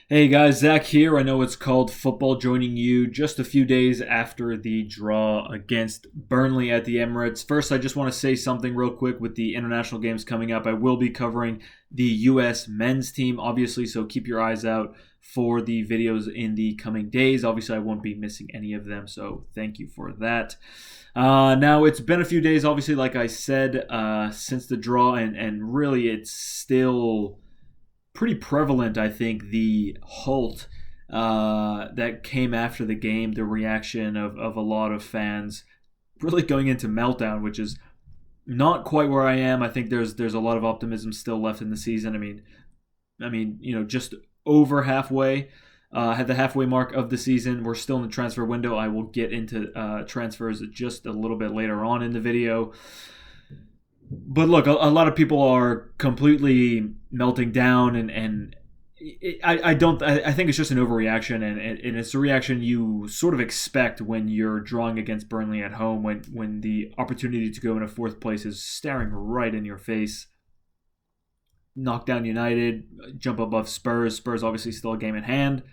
Hey guys, Zach here. I know it's called football, joining you just a few days after the draw against Burnley at the Emirates. First, I just want to say something real quick with the international games coming up. I will be covering the U.S. men's team, obviously, so keep your eyes out for the videos in the coming days. Obviously, I won't be missing any of them, so thank you for that. Now, it's been a few days, obviously, like I said, since the draw, and really it's still pretty prevalent, I think, the halt that came after the game, the reaction of a lot of fans really going into meltdown, which is not quite where I am. I think there's a lot of optimism still left in the season. Just over halfway, had the halfway mark of the season. We're still in the transfer window. I will get into transfers just a little bit later on in the video. But look, a lot of people are completely melting down, and I think it's just an overreaction, and it's a reaction you sort of expect when you're drawing against Burnley at home, when the opportunity to go in a fourth place is staring right in your face. Knock down United, jump above Spurs. Spurs obviously still a game in hand,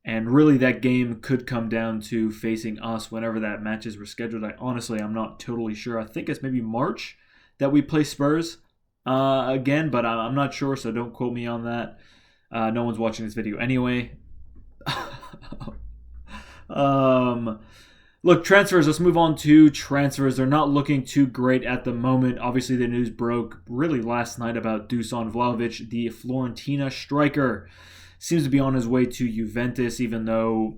and really that game could come down to facing us whenever that matches were scheduled. I'm not totally sure. I think it's maybe March that we play Spurs again, but I'm not sure, so don't quote me on that. No one's watching this video anyway. Look, transfers. Let's move on to transfers. They're not looking too great at the moment. Obviously, the news broke really last night about Dusan Vlahović, the Fiorentina striker. Seems to be on his way to Juventus, even though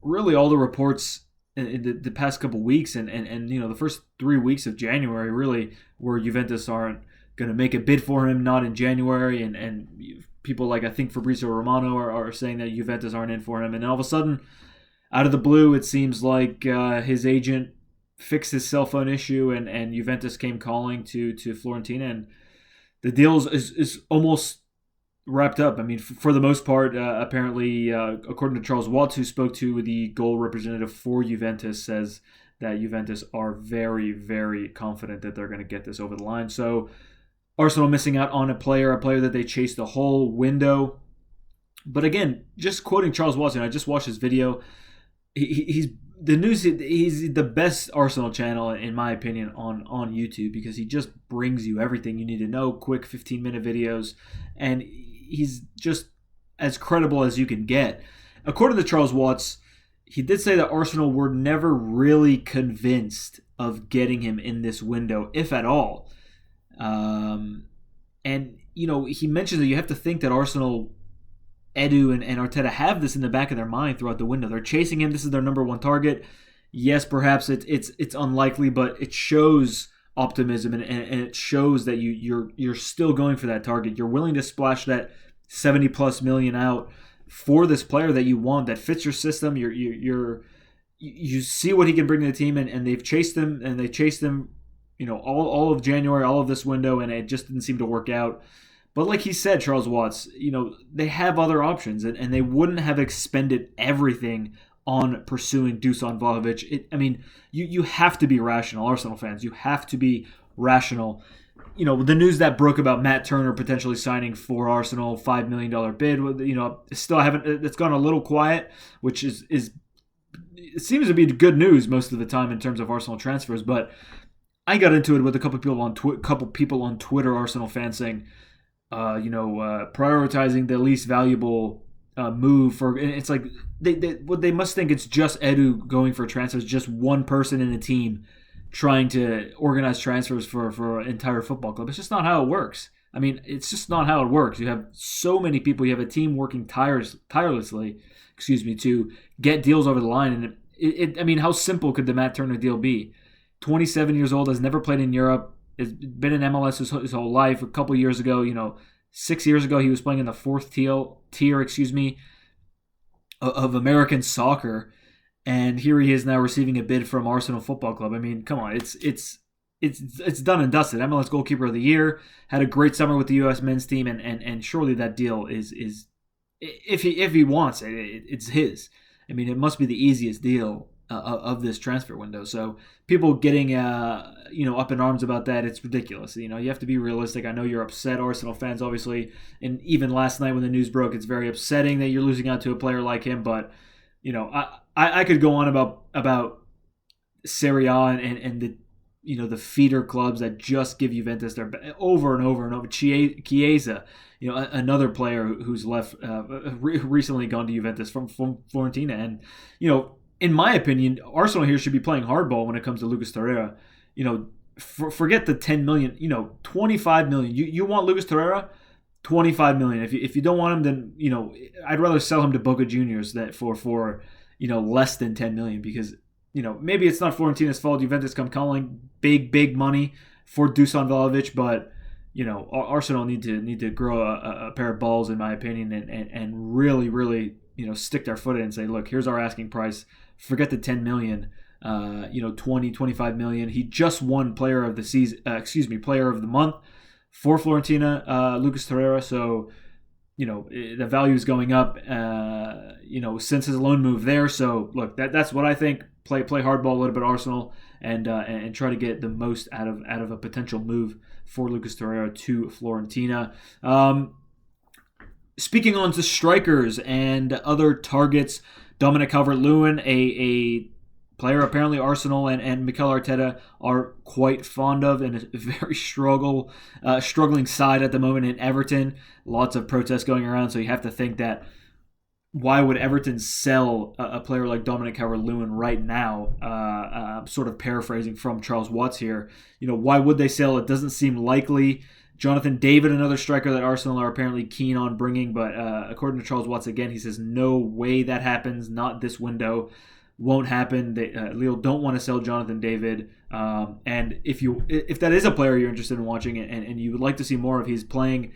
really all the reports in the past couple weeks and the first 3 weeks of January really where Juventus aren't going to make a bid for him, not in January, and people like I think Fabrizio Romano are saying that Juventus aren't in for him, and all of a sudden out of the blue it seems like his agent fixed his cell phone issue and Juventus came calling to Fiorentina, and the deal is almost wrapped up. I mean, for the most part, apparently, according to Charles Watts, who spoke to the goal representative for Juventus, says that Juventus are very, very confident that they're going to get this over the line. So Arsenal missing out on a player that they chased the whole window. But again, just quoting Charles Watts, and I just watched his video. He's the best Arsenal channel, in my opinion, on YouTube, because he just brings you everything you need to know, quick 15-minute videos, and he's just as credible as you can get. According to Charles Watts, he did say that Arsenal were never really convinced of getting him in this window, if at all. He mentions that you have to think that Arsenal, Edu and Arteta have this in the back of their mind throughout the window. They're chasing him. This is their number one target. Yes, perhaps it's unlikely, but it shows optimism and it shows that you're still going for that target. You're willing to splash that 70 plus million out for this player that you want, that fits your system. You see what he can bring to the team, and they've chased him, and they chased him, all of January, all of this window, and it just didn't seem to work out. But like he said, Charles Watts, they have other options, and they wouldn't have expended everything on pursuing Dusan Vlahović. You have to be rational, Arsenal fans. You have to be rational. The news that broke about Matt Turner potentially signing for Arsenal, $5 million bid, it's gone a little quiet, which is it seems to be good news most of the time in terms of Arsenal transfers. But I got into it with a couple people on Twitter, Arsenal fans, saying, prioritizing the least valuable move for, and it's like they must think it's just Edu going for transfers, just one person in a team trying to organize transfers for an entire football club. It's just not how it works. It's just not how it works. You have so many people. You have a team working tirelessly, to get deals over the line. And how simple could the Matt Turner deal be? 27 years old, has never played in Europe, has been in MLS his whole life. A couple years ago, 6 years ago, he was playing in the fourth tier, of American soccer, and here he is now receiving a bid from Arsenal Football Club. Come on, it's done and dusted. MLS Goalkeeper of the Year, had a great summer with the U.S. men's team, and surely that deal is if he wants it, it's his. It must be the easiest deal of this transfer window. So people getting up in arms about that, it's ridiculous. You have to be realistic. I know you're upset, Arsenal fans, obviously, and even last night when the news broke, it's very upsetting that you're losing out to a player like him. But I could go on about Serie A and the feeder clubs that just give Juventus their over and over and over. Chiesa, another player who's left recently gone to Juventus from Fiorentina, and in my opinion, Arsenal here should be playing hardball when it comes to Lucas Torreira. Forget the 10 million, 25 million. You want Lucas Torreira? 25 million. If you don't want him, then I'd rather sell him to Boca Juniors that for less than 10 million, because maybe it's not Fiorentina's fault. Juventus come calling big money for Dusan Vlahović, but Arsenal need to grow a pair of balls, in my opinion, and really stick their foot in and say, look, here's our asking price. Forget the 10 million. 20, 25 million. He just won player of the month for Fiorentina, Lucas Torreira. So the value is going up since his loan move there. So look, that's what I think. Play hardball a little bit, Arsenal, and try to get the most out of a potential move for Lucas Torreira to Fiorentina. Speaking on to strikers and other targets, Dominic Calvert-Lewin, a player apparently Arsenal and Mikel Arteta are quite fond of, and a very struggling side at the moment in Everton. Lots of protests going around, so you have to think that why would Everton sell a player like Dominic Calvert-Lewin right now? Sort of paraphrasing from Charles Watts here. Why would they sell? It doesn't seem likely. Jonathan David, another striker that Arsenal are apparently keen on bringing, but according to Charles Watts, again, he says no way that happens, not this window. Won't happen. Lille don't want to sell Jonathan David. And if that is a player you're interested in watching and you would like to see more of, he's playing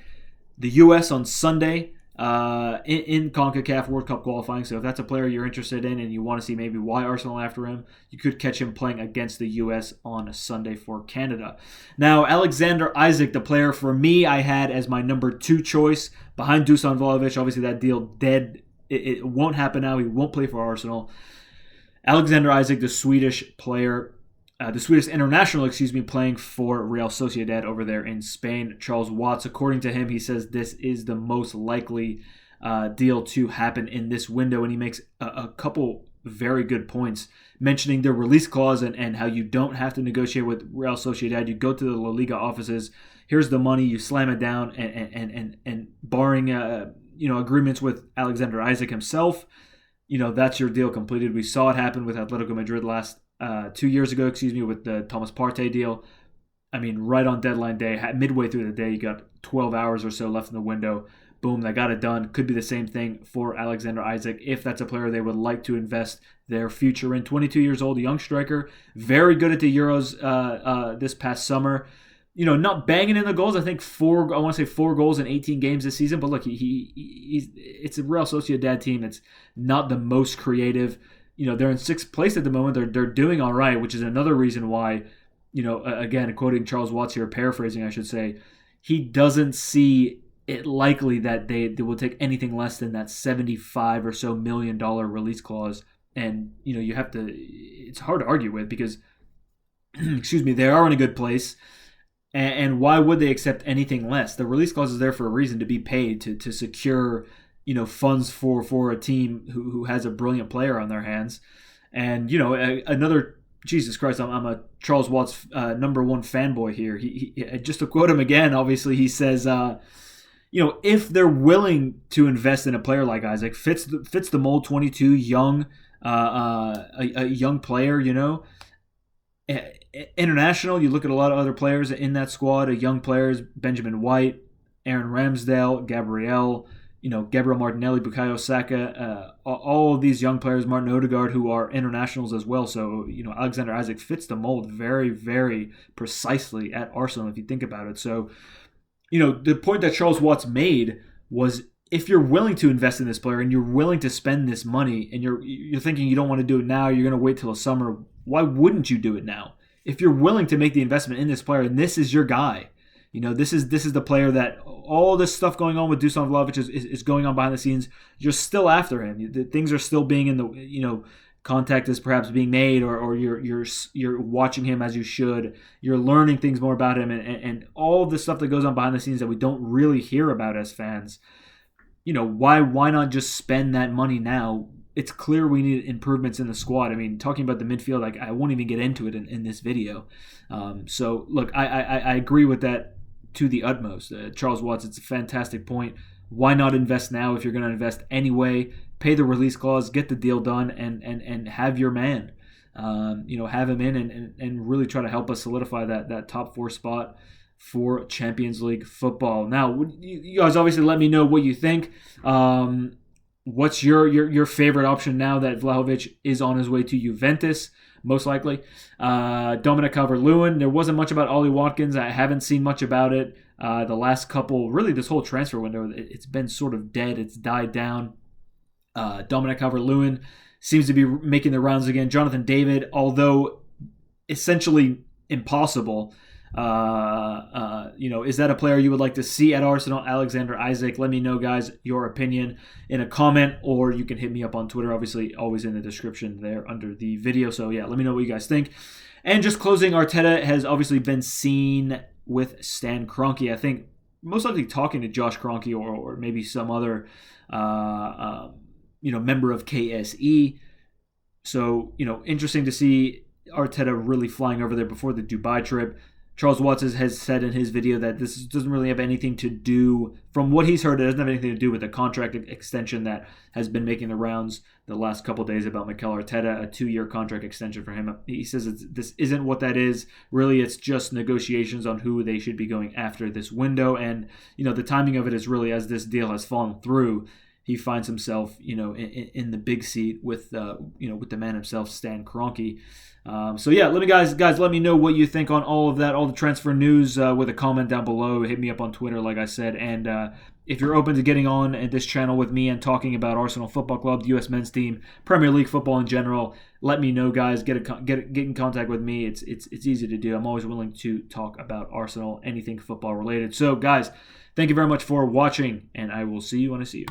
the U.S. on Sunday in CONCACAF World Cup qualifying. So if that's a player you're interested in and you want to see maybe why Arsenal after him, you could catch him playing against the U.S. on a Sunday for Canada. Now, Alexander Isak, the player for me I had as my number 2 choice behind Dusan Vlahović. Obviously that deal dead. It won't happen now. He won't play for Arsenal. Alexander Isak, the Swedish player, the Swedish international, playing for Real Sociedad over there in Spain. Charles Watts, according to him, he says this is the most likely deal to happen in this window, and he makes a couple very good points, mentioning the release clause and how you don't have to negotiate with Real Sociedad. You go to the La Liga offices, here's the money, you slam it down, and barring agreements with Alexander Isak himself, that's your deal completed. We saw it happen with Atletico Madrid 2 years ago, with the Thomas Partey deal. I mean, right on deadline day, midway through the day, you got 12 hours or so left in the window. Boom, they got it done. Could be the same thing for Alexander Isak if that's a player they would like to invest their future in. 22 years old, a young striker, very good at the Euros this past summer. Not banging in the goals. I think 4 goals in 18 games this season. But look, it's a Real Sociedad team that's not the most creative. They're in 6th place at the moment. They're doing all right, which is another reason why, again, quoting Charles Watts here, paraphrasing, I should say, he doesn't see it likely that they will take anything less than that $75 or so million release clause. And, you have to, it's hard to argue with because, they are in a good place. And why would they accept anything less? The release clause is there for a reason, to be paid, to secure, funds for a team who has a brilliant player on their hands. And, another, Jesus Christ, I'm a Charles Watts number 1 fanboy here. He just to quote him again, obviously, he says, if they're willing to invest in a player like Isak, fits the mold, 22, young, a young player, international, you look at a lot of other players in that squad, young players, Benjamin White, Aaron Ramsdale, Gabriel Martinelli, Bukayo Saka, all of these young players, Martin Odegaard, who are internationals as well. So, Alexander Isak fits the mold very, very precisely at Arsenal if you think about it. So, the point that Charles Watts made was, if you're willing to invest in this player and you're willing to spend this money and you're thinking you don't want to do it now, you're going to wait till the summer, why wouldn't you do it now? If you're willing to make the investment in this player and this is your guy, this is the player that all this stuff going on with Dusan Vlahović is going on behind the scenes. You're still after him. Things are still being in the contact is perhaps being made, or you're watching him as you should. You're learning things more about him, and all the stuff that goes on behind the scenes that we don't really hear about as fans. Why not just spend that money now? It's clear we need improvements in the squad. I mean, talking about the midfield, I won't even get into it in this video. So look, I agree with that to the utmost. Charles Watts, it's a fantastic point. Why not invest now if you're going to invest anyway? Pay the release clause, get the deal done, and have your man. Have him in and really try to help us solidify that top 4 spot for Champions League football. Now, you guys obviously let me know what you think. What's your favorite option now that Vlahović is on his way to Juventus? Most likely. Dominic Calvert-Lewin. There wasn't much about Ollie Watkins. I haven't seen much about it. The last couple, really this whole transfer window, it's been sort of dead. It's died down. Dominic Calvert-Lewin seems to be making the rounds again. Jonathan David, although essentially impossible, is that a player you would like to see at Arsenal? Alexander Isak, let me know, guys, your opinion in a comment, or you can hit me up on Twitter, obviously always in the description there under the video. So yeah, let me know what you guys think. And just closing, Arteta has obviously been seen with Stan Kroenke. I think most likely talking to Josh Kroenke or maybe some other member of KSE. So, interesting to see Arteta really flying over there before the Dubai trip. Charles Watts has said in his video that this doesn't really have anything to do, from what he's heard, it doesn't have anything to do with the contract extension that has been making the rounds the last couple of days about Mikel Arteta, a 2-year contract extension for him. He says this isn't what that is. Really, it's just negotiations on who they should be going after this window. And, the timing of it is really, as this deal has fallen through, he finds himself, in the big seat with the man himself, Stan Kroenke. Let me know what you think on all of that, all the transfer news with a comment down below. Hit me up on Twitter, like I said. And if you're open to getting on at this channel with me and talking about Arsenal Football Club, the U.S. men's team, Premier League football in general, let me know, guys. Get in contact with me. It's easy to do. I'm always willing to talk about Arsenal, anything football related. So, guys, thank you very much for watching, and I will see you when I see you.